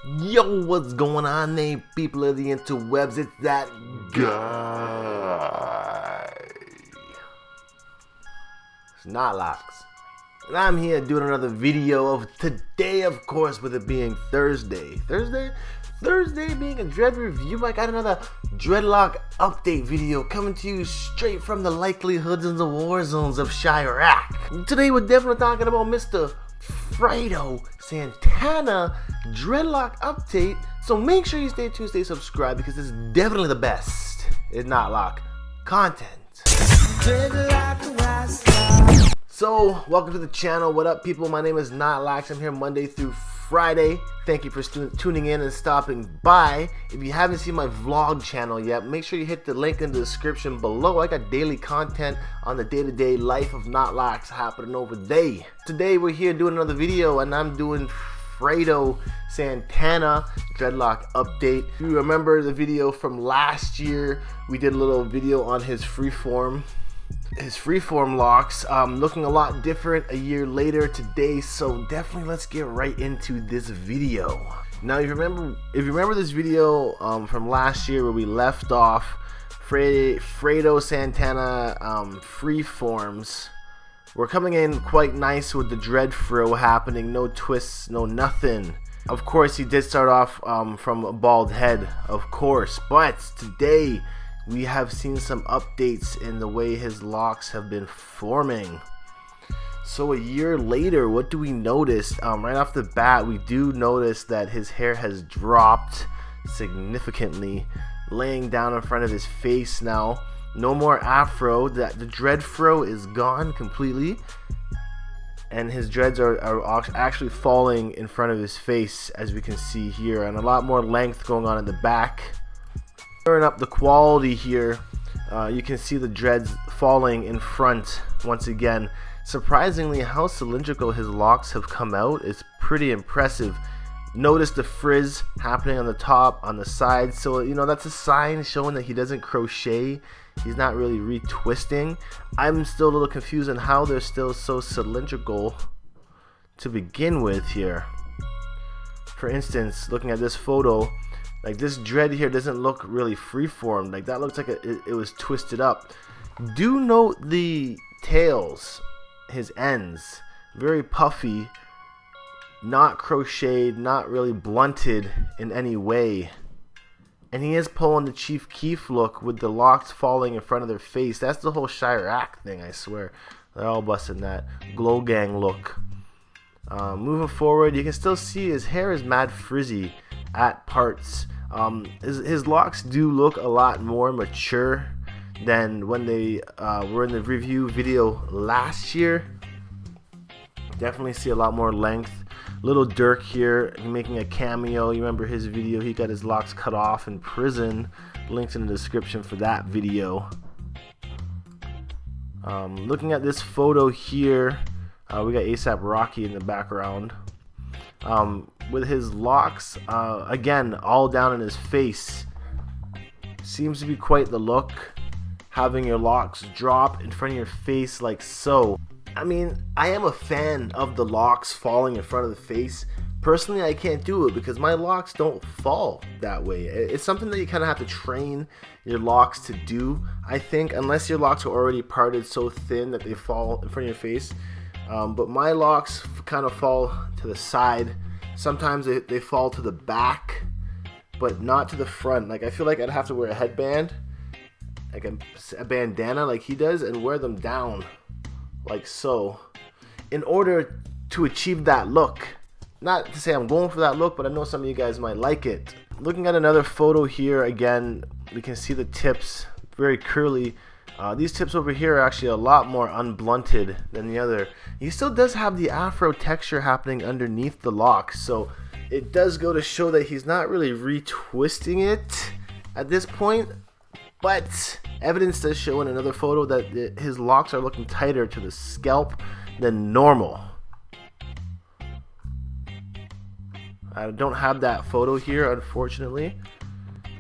Yo, what's going on there, people of the interwebs? It's that guy. It's knotlocks. And I'm here doing another video of today, of course, with it being Thursday. Thursday being a Dread review. I got another Dreadlock update video coming to you straight from the likelihoods and the war zones of Chirac. Today we're definitely talking about Mr. Fredo Santana Dreadlock update. So make sure you stay tuned, stay subscribed, because this is definitely the best in knotlocks content. So, welcome to the channel. What up, people? My name is knotlocks. I'm here Monday through Friday. Thank you for tuning in and stopping by. If you haven't seen my vlog channel yet, make sure you hit the link in the description below. I got daily content on the day-to-day life of knotlocks happening over there. Today, we're here doing another video, and I'm doing Fredo Santana Dreadlock update. If you remember the video from last year, we did a little video on his freeform locks, looking a lot different a year later today. So definitely let's get right into this video. Now, if you remember this video from last year where we left off, Fredo Santana freeforms. We're coming in quite nice with the dread fro happening, no twists, no nothing. Of course, he did start off from a bald head, of course, but today we have seen some updates in the way his locks have been forming. So a year later, what do we notice? Right off the bat, we do notice that his hair has dropped significantly, laying down in front of his face now. No more afro. The dread fro is gone completely, and his dreads are actually falling in front of his face, as we can see here, and a lot more length going on in the back. Turn up the quality here, you can see the dreads falling in front once again. Surprisingly, how cylindrical his locks have come out is pretty impressive. Notice the frizz happening on the top, on the side, so you know that's a sign showing that he doesn't crochet. He's not really retwisting. I'm still a little confused on how they're still so cylindrical to begin with here. For instance, looking at this photo, like this dread here doesn't look really freeformed. Like that looks like it was twisted up. Do note the tails, his ends, very puffy, not crocheted, not really blunted in any way. And he is pulling the Chief Keef look with the locks falling in front of their face. That's the whole Chirac thing, I swear. They're all busting that glow gang look. Moving forward, you can still see his hair is mad frizzy at parts. His locks do look a lot more mature than when they were in the review video last year. Definitely see a lot more length. Little Dirk here making a cameo. You remember his video? He got his locks cut off in prison. Links in the description for that video. Looking at this photo here, we got ASAP Rocky in the background. With his locks, again, all down in his face. Seems to be quite the look. Having your locks drop in front of your face like so. I mean, I am a fan of the locks falling in front of the face. Personally, I can't do it because my locks don't fall that way. It's something that you kind of have to train your locks to do, I think, unless your locks are already parted so thin that they fall in front of your face. But my locks kind of fall to the side. Sometimes they fall to the back, but not to the front. Like, I feel like I'd have to wear a headband, like a bandana like he does, and wear them down like so in order to achieve that look. Not to say I'm going for that look, but I know some of you guys might like it. Looking at another photo here, again, we can see the tips very curly. These tips over here are actually a lot more unblunted than the other. He still does have the afro texture happening underneath the locks, so it does go to show that he's not really retwisting it at this point. But evidence does show in another photo that his locks are looking tighter to the scalp than normal. I don't have that photo here, unfortunately.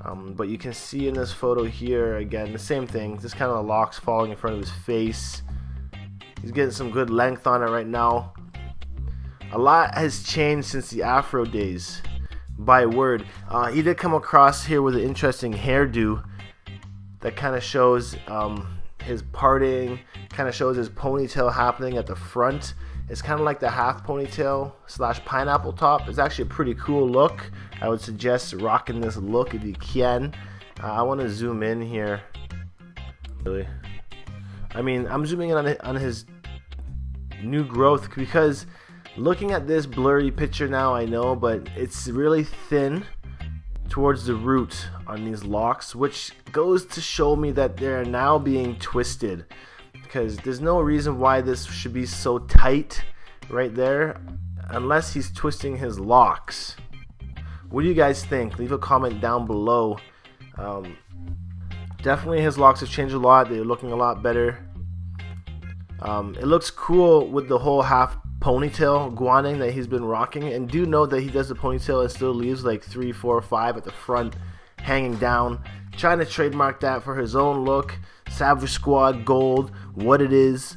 But you can see in this photo here, again, the same thing. Just kind of the locks falling in front of his face. He's getting some good length on it right now. A lot has changed since the afro days. by word. He did come across here with an interesting hairdo that kind of shows his parting, kind of shows his ponytail happening at the front. It's kind of like the half ponytail slash pineapple top. It's actually a pretty cool look. I would suggest rocking this look if you can. I want to zoom in here. Really, I mean, I'm zooming in on his new growth because looking at this blurry picture now, I know, but it's really thin towards the root on these locks, which goes to show me that they're now being twisted, because there's no reason why this should be so tight right there unless he's twisting his locks. What do you guys think? Leave a comment down below. Definitely his locks have changed a lot. They're looking a lot better. It looks cool with the whole half ponytail guaning that he's been rocking, and do note that he does the ponytail and still leaves like 3, 4, 5 at the front hanging down, trying to trademark that for his own look. Savage Squad gold, what it is.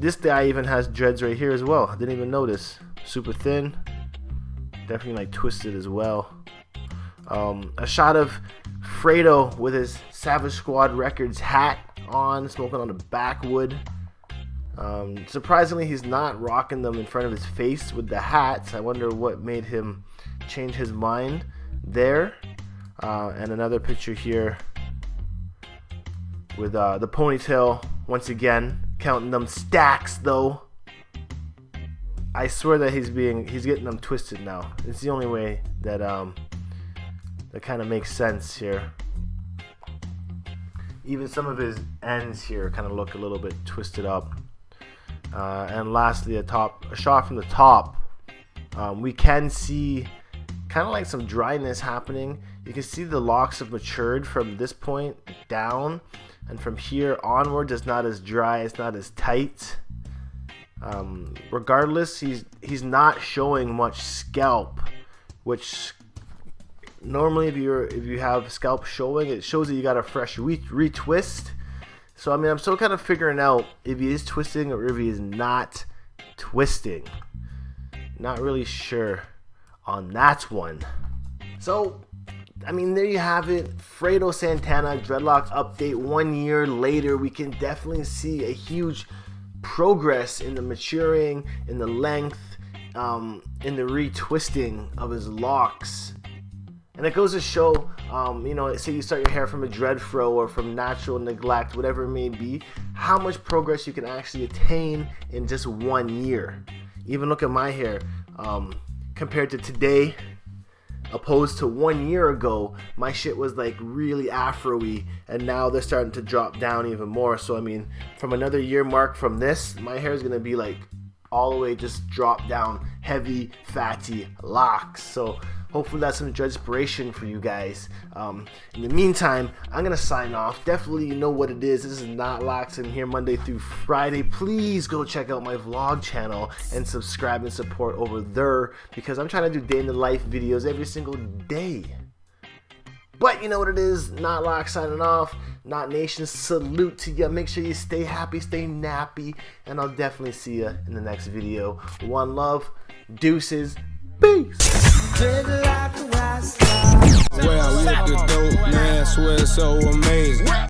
This guy even has dreads right here as well. I didn't even notice. Super thin, definitely like twisted as well. A shot of Fredo with his Savage Squad Records hat on, smoking on the backwood. Surprisingly, he's not rocking them in front of his face with the hats. I wonder what made him change his mind there. And another picture here with the ponytail once again, counting them stacks though. I swear that he's getting them twisted now. It's the only way that that kind of makes sense here. Even some of his ends here kind of look a little bit twisted up. And lastly, a shot from the top. We can see kind of like some dryness happening. You can see the locks have matured from this point down, and from here onwards it's not as dry, it's not as tight. Regardless, he's not showing much scalp, which normally if you have scalp showing, it shows that you got a fresh retwist. So I mean, I'm still kind of figuring out if he is twisting or if he is not twisting. Not really sure on that one. So I mean, there you have it. Fredo Santana Dreadlocks update 1 year later. We can definitely see a huge progress in the maturing, in the length, in the retwisting of his locks. And it goes to show, you know, say you start your hair from a dread fro or from natural neglect, whatever it may be, how much progress you can actually attain in just 1 year. Even look at my hair, compared to today, opposed to 1 year ago, my shit was like really afro-y, and now they're starting to drop down even more. So I mean, from another year mark from this, my hair is gonna be like all the way just drop down, heavy, fatty locks. So hopefully that's some inspiration for you guys. In the meantime, I'm gonna sign off. Definitely, you know what it is. This is knotlocks. I'm here Monday through Friday. Please go check out my vlog channel and subscribe and support over there, because I'm trying to do day in the life videos every single day. But you know what it is. Knotlocks signing off. Knot Nation, salute to you. Make sure you stay happy, stay nappy, and I'll definitely see you in the next video. One love, deuces, peace. Well, with the dope, man, swear it's so amazing.